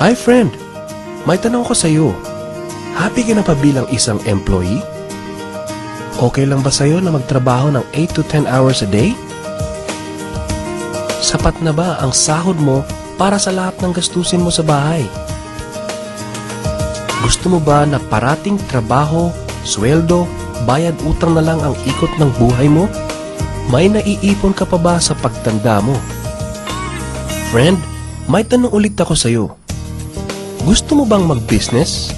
Hi friend! May tanong ko sa'yo. Happy ka na pa bilang isang employee? Okay lang ba sa'yo na magtrabaho ng 8 to 10 hours a day? Sapat na ba ang sahod mo para sa lahat ng gastusin mo sa bahay? Gusto mo ba na parating trabaho, sweldo, bayad utang na lang ang ikot ng buhay mo? May naiipon ka pa ba sa pagtanda mo? Friend, may tanong ulit ako sa'yo. Gusto mo bang mag-business?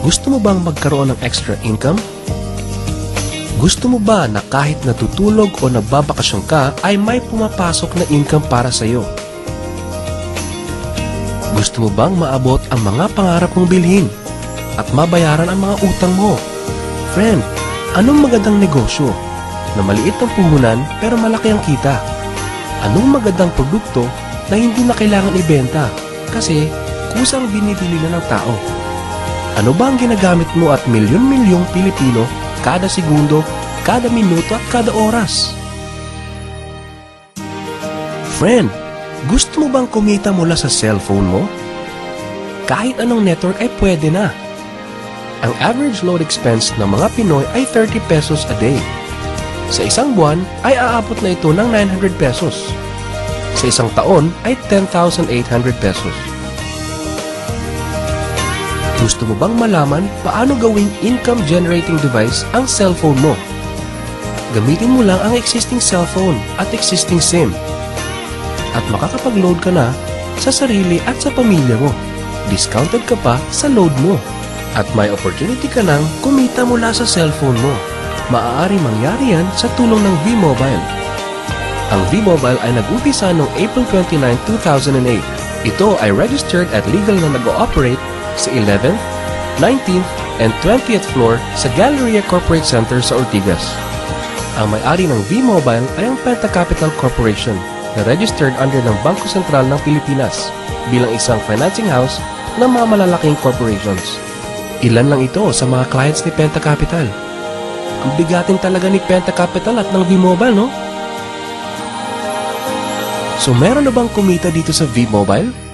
Gusto mo bang magkaroon ng extra income? Gusto mo ba na kahit natutulog o nagbabakasyon ka ay may pumapasok na income para sa'yo? Gusto mo bang maabot ang mga pangarap mong bilhin at mabayaran ang mga utang mo? Friend, anong magandang negosyo na maliit ang puhunan pero malaki ang kita? Anong magandang produkto na hindi na kailangan ibenta kasi kusang binibili na ng tao? Ano ba ang ginagamit mo at milyon-milyong Pilipino kada segundo, kada minuto at kada oras? Friend, gusto mo bang kumita mula sa cellphone mo? Kahit anong network ay pwede na. Ang average load expense ng mga Pinoy ay 30 pesos a day. Sa isang buwan ay aabot na ito ng 900 pesos. Sa isang taon ay 10,800 pesos. Gusto mo bang malaman paano gawing income-generating device ang cellphone mo? Gamitin mo lang ang existing cellphone at existing SIM at makakapag-load ka na sa sarili at sa pamilya mo. Discounted ka pa sa load mo at may opportunity ka nang kumita mula sa cellphone mo. Maaari mangyari yan sa tulong ng V-Mobile. Ang V-Mobile ay nag-umpisa noong April 29, 2008. Ito ay registered at legal na nag-ooperate sa 11th, 19th, and 20th floor sa Galleria Corporate Center sa Ortigas. Ang may-ari ng V-Mobile ay ang Penta Capital Corporation na registered under ng Bangko Sentral ng Pilipinas bilang isang financing house ng mga malalaking corporations. Ilan lang ito sa mga clients ni Penta Capital. Ang bigatin talaga ni Penta Capital at ng V-Mobile, no? So meron na bang kumita dito sa V-Mobile?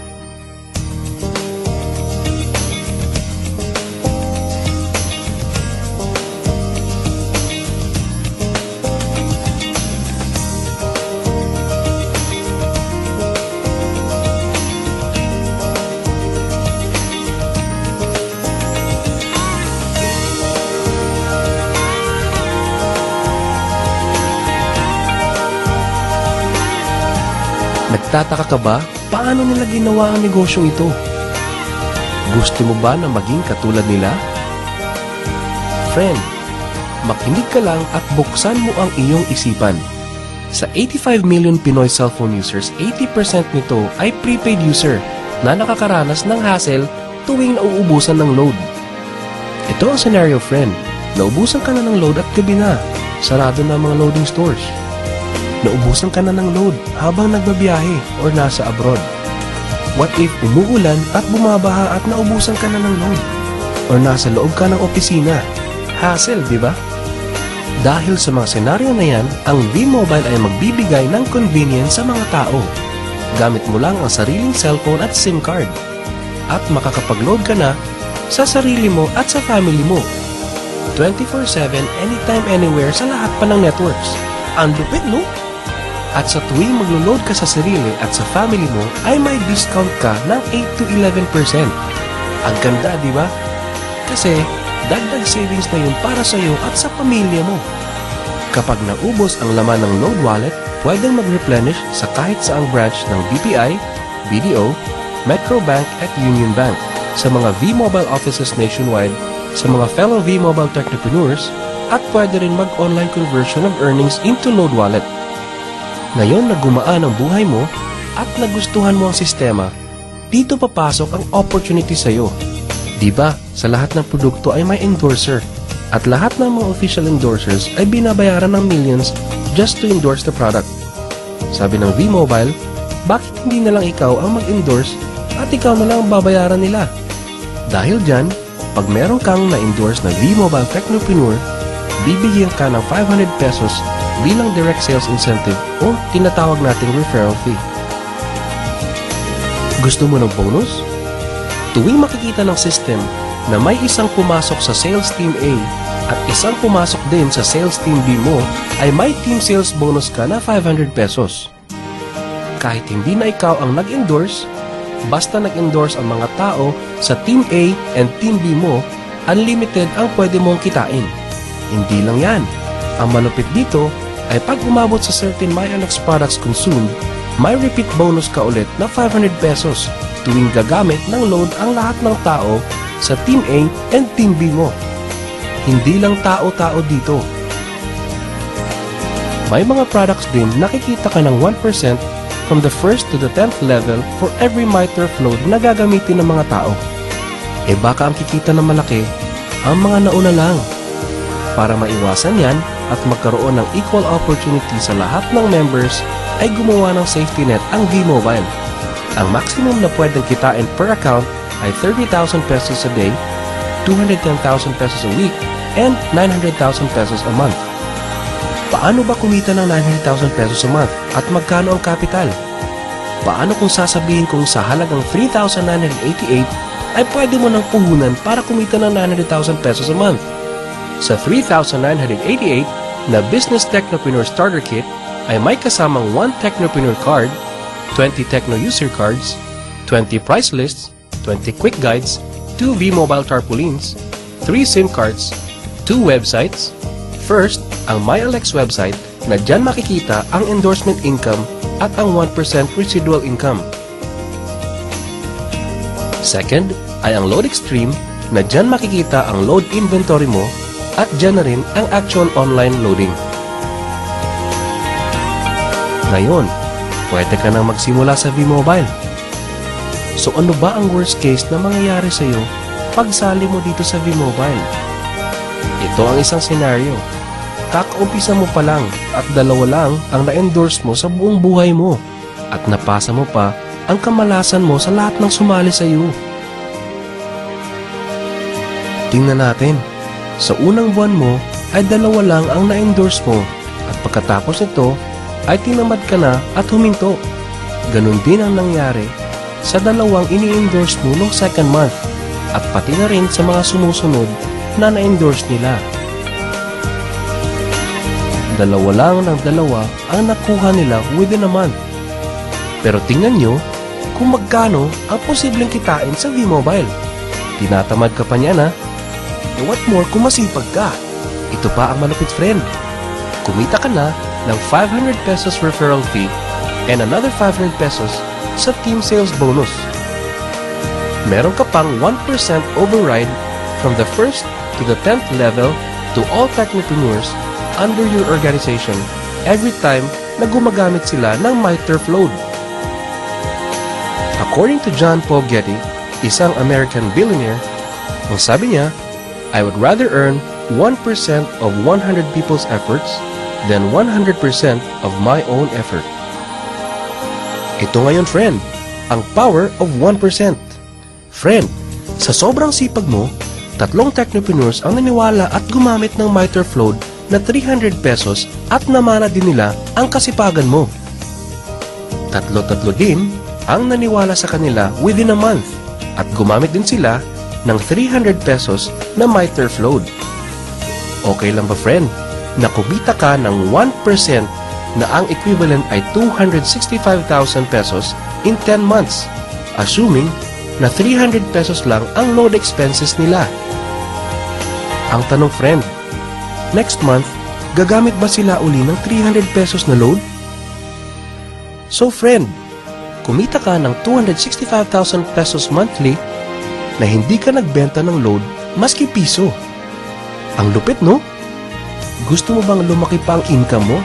Nagtataka ka ba paano nila ginawa ang negosyong ito? Gusto mo ba na maging katulad nila? Friend, makinig ka lang at buksan mo ang iyong isipan. Sa 85 million Pinoy cellphone users, 80% nito ay prepaid user na nakakaranas ng hassle tuwing nauubusan ng load. Ito ang scenario, friend. Naubusan ka na ng load at gabi na. Sarado na ang mga loading stores. Naubusan ka na ng load habang nagbabiyahe or nasa abroad. What if umuulan at bumabaha at naubusan ka na ng load? Or nasa loob ka ng opisina? Hassle, di ba? Dahil sa mga senaryo na yan, ang V-Mobile ay magbibigay ng convenience sa mga tao. Gamit mo lang ang sariling cellphone at SIM card. At makakapag-load ka na sa sarili mo at sa family mo. 24/7, anytime, anywhere sa lahat pa ng networks. Ang lupit, no? At sa tuwing maglo-load ka sa sarili at sa family mo, ay may discount ka ng 8 to 11%. Ang ganda, di ba? Kasi dagdag savings na yun para sa iyo at sa pamilya mo. Kapag naubos ang laman ng load wallet, pwedeng mag-replenish sa kahit saang branch ng BPI, BDO, Metro Bank at Union Bank, sa mga V-Mobile offices nationwide, sa mga fellow V-Mobile technopreneurs, at pwede rin mag-online conversion of earnings into load wallet. Ngayon na gumaan ang buhay mo at nagustuhan mo ang sistema, dito papasok ang opportunity sa iyo. Diba, sa lahat ng produkto ay may endorser at lahat ng mga official endorsers ay binabayaran ng millions just to endorse the product. Sabi ng V-Mobile, bakit hindi na lang ikaw ang mag-endorse at ikaw na lang ang babayaran nila? Dahil dyan, pag meron kang na-endorse na V-Mobile Technopreneur, bibigyan ka ng 500 pesos bilang direct sales incentive o tinatawag nating referral fee. Gusto mo ng bonus? Tuwing makikita ng system na may isang pumasok sa sales team A at isang pumasok din sa sales team B mo, ay may team sales bonus ka na 500 pesos. Kahit hindi na ikaw ang nag-endorse, basta nag-endorse ang mga tao sa team A and team B mo, unlimited ang pwede mong kitain. Hindi lang yan. Ang malupit dito ay pag umabot sa certain MyLX products consumed, may repeat bonus ka ulit na 500 pesos tuwing gagamit ng load ang lahat ng tao sa Team A and Team B mo. Hindi lang tao-tao dito. May mga products din nakikita ka ng 1% from the 1st to the 10th level for every MyTurf load na gagamitin ng mga tao. E baka ang kikita na malaki, ang mga nauna lang. Para maiwasan yan at magkaroon ng equal opportunity sa lahat ng members, ay gumawa ng safety net ang V-Mobile. Ang maximum na pwedeng kitain per account ay 30,000 pesos a day, 210,000 pesos a week, and 900,000 pesos a month. Paano ba kumita ng 900,000 pesos a month at magkano ang capital? Paano kung sasabihin kong sa halagang 3,988 ay pwede mo nang puhunan para kumita ng 900,000 pesos a month? Sa 3,988 na Business Technopreneur Starter Kit ay may kasamang 1 Technopreneur card, 20 Techno user cards, 20 price lists, 20 quick guides, 2 V-Mobile tarpaulins, 3 SIM cards, 2 websites. First, ang MyLX website na dyan makikita ang endorsement income at ang 1% residual income. Second, ay ang Load Extreme na dyan makikita ang load inventory mo at dyan na rin ang actual online loading. Ngayon, pwede ka nang magsimula sa V-Mobile. So ano ba ang worst case na mangyayari sa iyo pag sali mo dito sa V-Mobile? Ito ang isang senaryo. Kakaumpisa mo pa lang at 2 lang ang na-endorse mo sa buong buhay mo at napasa mo pa ang kamalasan mo sa lahat ng sumali sa iyo. Tingnan natin. Sa unang buwan mo ay 2 lang ang na-endorse mo at pagkatapos nito ay tinamad ka na at huminto. Ganon din ang nangyari sa 2 ini-endorse mo noong second month at pati na rin sa mga sumusunod na na-endorse nila. 2 lang ng 2 ang nakuha nila within a month. Pero tingnan nyo kung magkano ang posibleng kitain sa V-Mobile. Tinatamad ka pa niya na. E what more kung masipag ka? Ito pa ang malupit, friend. Kumita ka na ng 500 pesos referral fee and another 500 pesos sa team sales bonus. Meron ka pang 1% override from the 1st to the 10th level to all technopreneurs under your organization every time na gumagamit sila ng MyTurf load. According to John Paul Getty, isang American billionaire, ang sabi niya, I would rather earn 1% of 100 people's efforts than 100% of my own effort. Ito ngayon, friend, ang power of 1%. Friend, sa sobrang sipag mo, 3 technopreneurs ang naniwala at gumamit ng MyTurf load na 300 pesos at namana din nila ang kasipagan mo. 3 din ang naniwala sa kanila within a month at gumamit din sila ng 300 pesos na MyTurf load. Okay lang ba, friend, na kumita ka ng 1% na ang equivalent ay 265,000 pesos in 10 months, assuming na 300 pesos lang ang load expenses nila? Ang tanong, friend, next month, gagamit ba sila uli ng 300 pesos na load? So, friend, kumita ka ng 265,000 pesos monthly na hindi ka nagbenta ng load maski piso. Ang lupit, no? Gusto mo bang lumaki pa ang income mo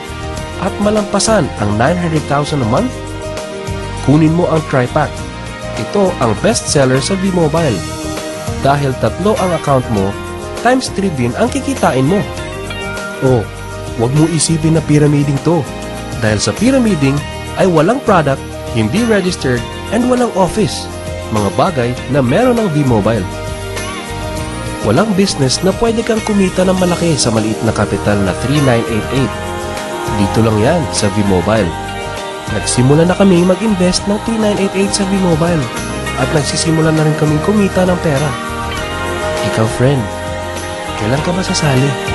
at malampasan ang 900,000 a month? Kunin mo ang TriPack. Ito ang best seller sa V-Mobile. Dahil 3 ang account mo, times 3 din ang kikitain mo. Oh, wag mo isipin na pyramiding to. Dahil sa pyramiding ay walang product, hindi registered, and walang office. Mga bagay na meron ng V-Mobile. Walang business na pwede kang kumita ng malaki sa maliit na kapital na 3,988. Dito lang yan sa V-Mobile. Nagsimula na kami mag-invest ng 3,988 sa V-Mobile. at nagsisimula na rin kaming kumita ng pera. Ikaw, friend, kailan ka ba sasali?